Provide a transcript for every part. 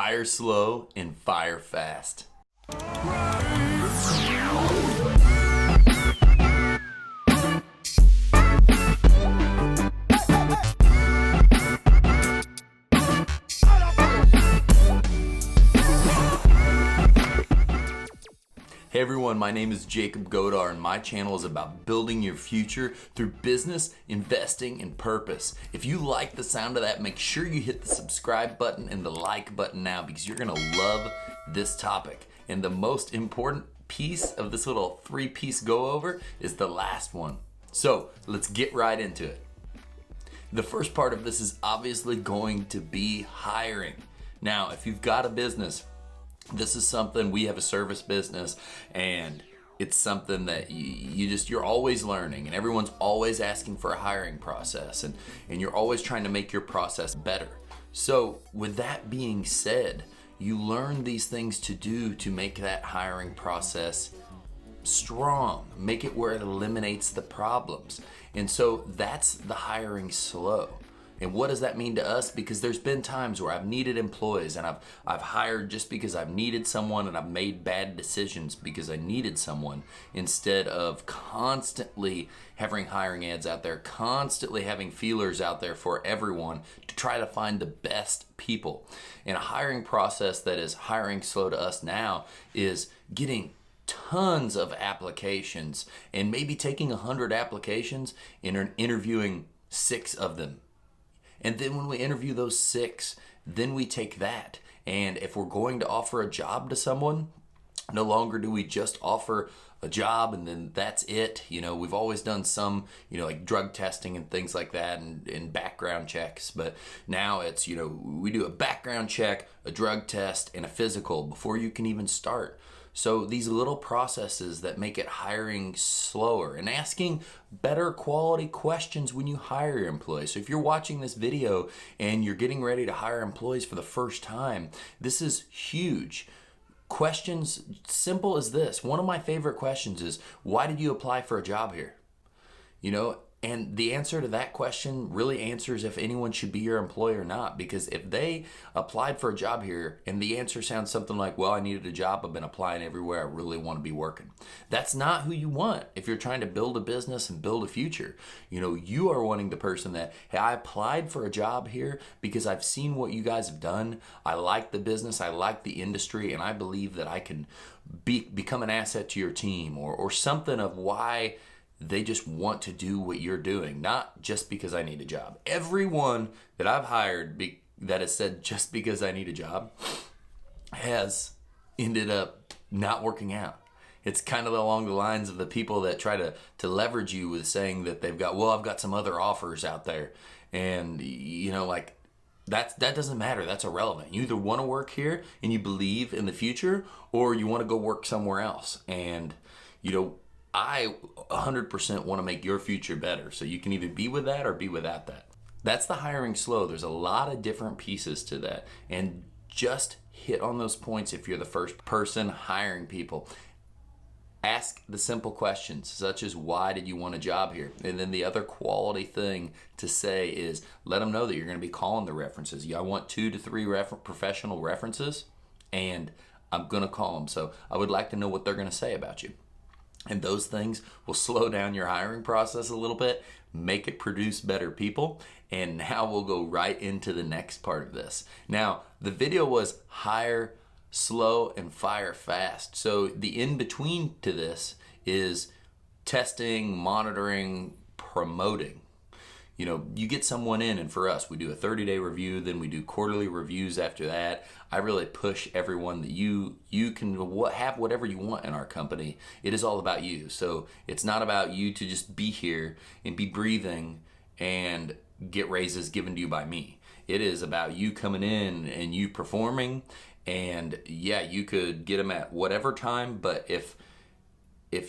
Hire slow and fire fast. Hey everyone, my name is Jacob Godar and my channel is about building your future through business, investing, and purpose. If you like the sound of that, make sure you hit the subscribe button and the like button now because you're gonna love this topic. And the most important piece of this little three-piece go-over is the last one. So let's get right into it. The first part of this is obviously going to be hiring. Now, if you've got a business, this is something, we have a service business and it's something that you're always learning and everyone's always asking for a hiring process and you're always trying to make your process better. So with that being said, you learn these things to do to make that hiring process strong, make it where it eliminates the problems. And so that's the hiring slow. And what does that mean to us? Because there's been times where I've needed employees and I've hired just because I've needed someone and I've made bad decisions because I needed someone instead of constantly having hiring ads out there, constantly having feelers out there for everyone to try to find the best people. And a hiring process that is hiring slow to us now is getting tons of applications and maybe taking 100 applications and interviewing 6 of them. And then when we interview those 6, then we take that. And if we're going to offer a job to someone, no longer do we just offer a job and then that's it. You know, we've always done some, like drug testing and things like that and background checks. But now it's, we do a background check, a drug test, and a physical before you can even start. So these little processes that make it hiring slower and asking better quality questions when you hire your employees. So if you're watching this video and you're getting ready to hire employees for the first time, this is huge. Questions simple as this. One of my favorite questions is, why did you apply for a job here? And the answer to that question really answers if anyone should be your employee or not. Because if they applied for a job here and the answer sounds something like, well, I needed a job, I've been applying everywhere, I really want to be working. That's not who you want if you're trying to build a business and build a future. You are wanting the person that, hey, I applied for a job here because I've seen what you guys have done. I like the business, I like the industry, and I believe that I can become an asset to your team or something of why they just want to do what you're doing, not just because I need a job. Everyone that I've hired that has said just because I need a job has ended up not working out. It's kind of along the lines of the people that try to leverage you with saying that I've got some other offers out there. And, that doesn't matter. That's irrelevant. You either want to work here and you believe in the future or you want to go work somewhere else. And, I 100% want to make your future better. So you can either be with that or be without that. That's the hiring slow. There's a lot of different pieces to that. And just hit on those points if you're the first person hiring people. Ask the simple questions such as, why did you want a job here? And then the other quality thing to say is let them know that you're going to be calling the references. I want 2 to 3 professional references and I'm going to call them. So I would like to know what they're going to say about you. And those things will slow down your hiring process a little bit, make it produce better people. And now we'll go right into the next part of this. Now, the video was hire slow and fire fast. So the in-between to this is testing, monitoring, promoting. You get someone in, and for us, we do a 30-day review, then we do quarterly reviews after that. I really push everyone that you can have whatever you want in our company. It is all about you. So it's not about you to just be here and be breathing and get raises given to you by me. It is about you coming in and you performing, and yeah, you could get them at whatever time, but if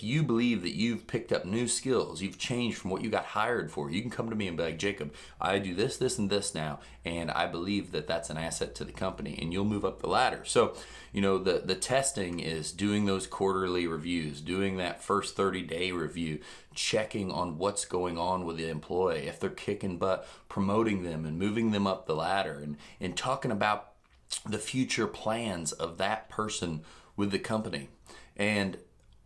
you believe that you've picked up new skills, you've changed from what you got hired for, you can come to me and be like, Jacob, I do this, this, and this now, and I believe that that's an asset to the company, and you'll move up the ladder. So, the testing is doing those quarterly reviews, doing that first 30-day review, checking on what's going on with the employee, if they're kicking butt, promoting them and moving them up the ladder, and talking about the future plans of that person with the company. And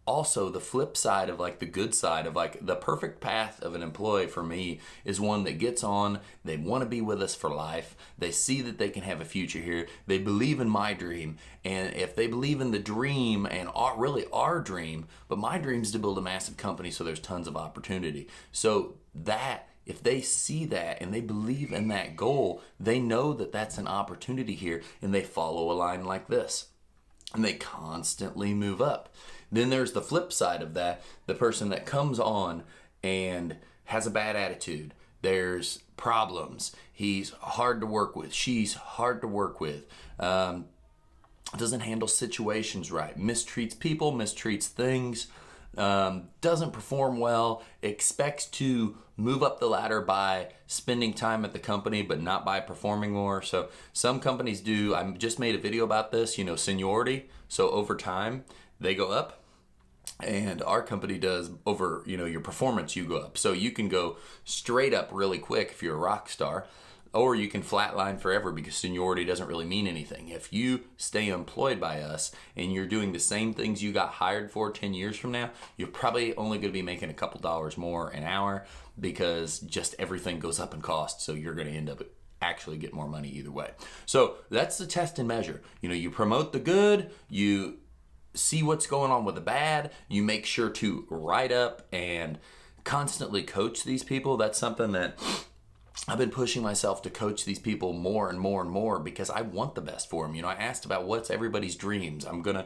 also the flip side of like the good side of like the perfect path of an employee for me is one that gets on, they want to be with us for life, they see that they can have a future here, they believe in my dream, and if they believe in the dream and really our dream, but my dream is to build a massive company, so there's tons of opportunity. So that if they see that and they believe in that goal, they know that that's an opportunity here, and they follow a line like this and they constantly move up. Then there's the flip side of that, the person that comes on and has a bad attitude. There's problems. He's hard to work with. She's hard to work with. Doesn't handle situations right. Mistreats people, mistreats things. Doesn't perform well. Expects to move up the ladder by spending time at the company, but not by performing more. So some companies do. I just made a video about this. Seniority. So over time, they go up, and our company does over, your performance, you go up. So you can go straight up really quick if you're a rock star, or you can flatline forever because seniority doesn't really mean anything. If you stay employed by us and you're doing the same things you got hired for 10 years from now, you're probably only going to be making a couple dollars more an hour because just everything goes up in cost. So you're going to end up actually get more money either way. So that's the test and measure. You promote the good, you see what's going on with the bad, you make sure to write up and constantly coach these people. That's something that I've been pushing myself to coach these people more and more and more because I want the best for them. I asked about what's everybody's dreams. I'm going to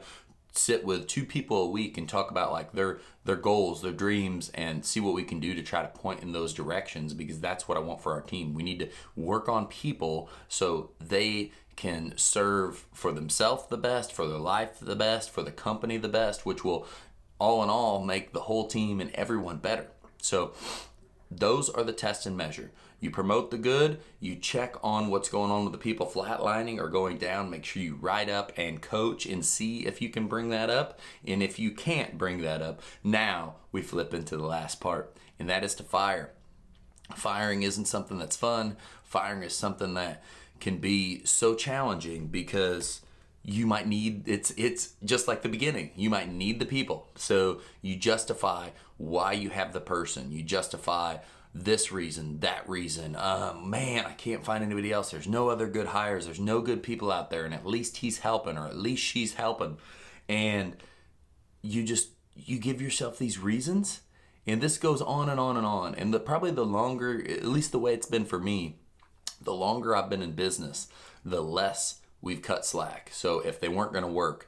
sit with 2 people a week and talk about like their goals, their dreams, and see what we can do to try to point in those directions, because that's what I want for our team. We need to work on people so they can serve for themselves the best, for their life the best, for the company the best, which will all in all make the whole team and everyone better. So those are the test and measure. You promote the good, you check on what's going on with the people flatlining or going down, make sure you write up and coach and see if you can bring that up. And if you can't bring that up, now we flip into the last part, and that is to fire. Firing isn't something that's fun. Firing is something that can be so challenging because you might need, it's just like the beginning. You might need the people. So you justify why you have the person. You justify this reason, that reason. Man, I can't find anybody else. There's no other good hires. There's no good people out there, and at least he's helping, or at least she's helping. And you give yourself these reasons, and this goes on and on and on. And probably the longer, at least the way it's been for me, the longer I've been in business, the less we've cut slack. So if they weren't going to work,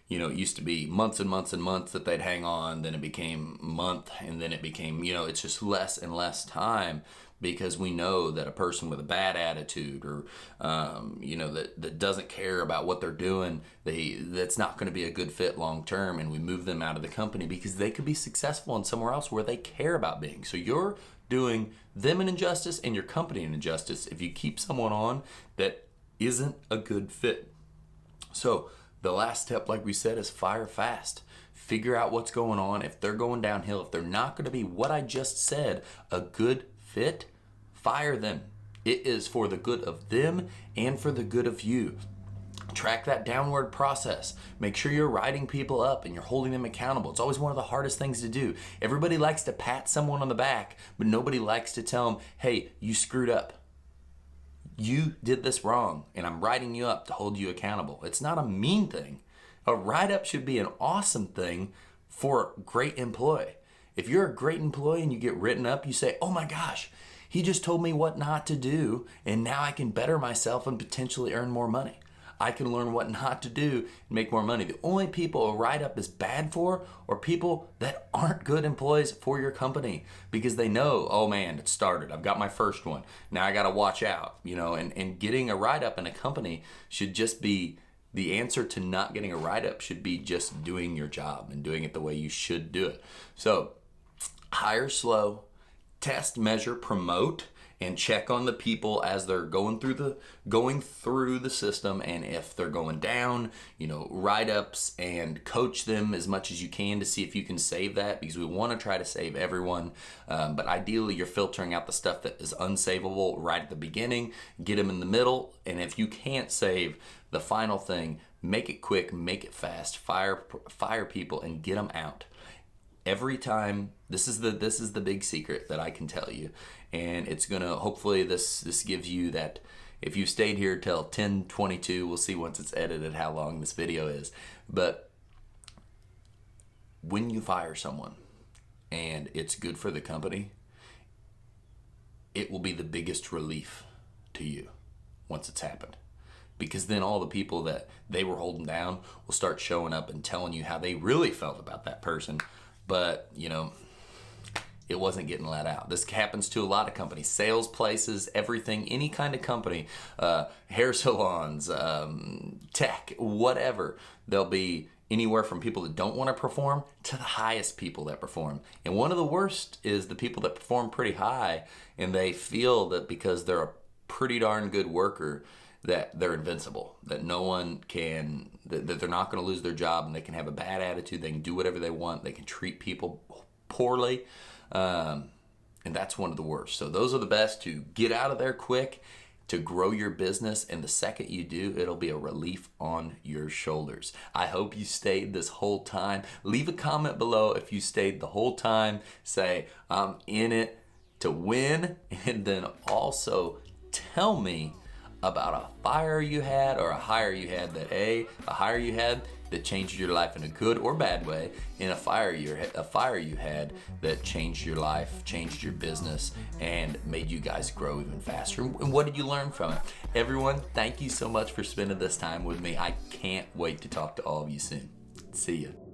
it used to be months and months and months that they'd hang on, then it became month, and then it became, it's just less and less time, because we know that a person with a bad attitude or, that doesn't care about what they're doing, that's not going to be a good fit long term, and we move them out of the company because they could be successful in somewhere else where they care about being. So you're doing them an injustice and your company an injustice if you keep someone on that isn't a good fit. So the last step, like we said, is fire fast. Figure out what's going on. If they're going downhill, if they're not going to be what I just said, a good fit, fire them. It is for the good of them and for the good of you. Track that downward process. Make sure you're writing people up and you're holding them accountable. It's always one of the hardest things to do. Everybody likes to pat someone on the back, but nobody likes to tell them, hey, you screwed up. You did this wrong, and I'm writing you up to hold you accountable. It's not a mean thing. A write-up should be an awesome thing for a great employee. If you're a great employee and you get written up, you say, oh my gosh, he just told me what not to do, and now I can better myself and potentially earn more money. I can learn what not to do and make more money. The only people a write-up is bad for are people that aren't good employees for your company, because they know, oh man, it started. I've got my first one. Now I got to watch out, and getting a write-up in a company should just be the answer to not getting a write-up should be just doing your job and doing it the way you should do it. So hire slow, test, measure, promote, and check on the people as they're going through the system, and if they're going down, write-ups, and coach them as much as you can to see if you can save that, because we want to try to save everyone, but ideally you're filtering out the stuff that is unsavable right at the beginning, get them in the middle, and if you can't save the final thing, make it quick, make it fast, fire people and get them out. Every time, this is the big secret that I can tell you, and it's gonna, hopefully this gives you that. If you stayed here till 10:22, we'll see once it's edited how long this video is, but when you fire someone and it's good for the company, it will be the biggest relief to you once it's happened. Because then all the people that they were holding down will start showing up and telling you how they really felt about that person. But, it wasn't getting let out. This happens to a lot of companies, sales places, everything, any kind of company, hair salons, tech, whatever. There'll be anywhere from people that don't want to perform to the highest people that perform. And one of the worst is the people that perform pretty high and they feel that because they're a pretty darn good worker that they're invincible, that no one can, that they're not going to lose their job, and they can have a bad attitude, they can do whatever they want, they can treat people poorly, and that's one of the worst. So those are the best to get out of there quick, to grow your business, and the second you do, it'll be a relief on your shoulders. I hope you stayed this whole time. Leave a comment below if you stayed the whole time. Say, I'm in it to win, and then also tell me about a fire you had or a hire you had that changed your life in a good or bad way, and a fire you had that changed your life, changed your business, and made you guys grow even faster. And what did you learn from it? Everyone, thank you so much for spending this time with me. I can't wait to talk to all of you soon. See ya.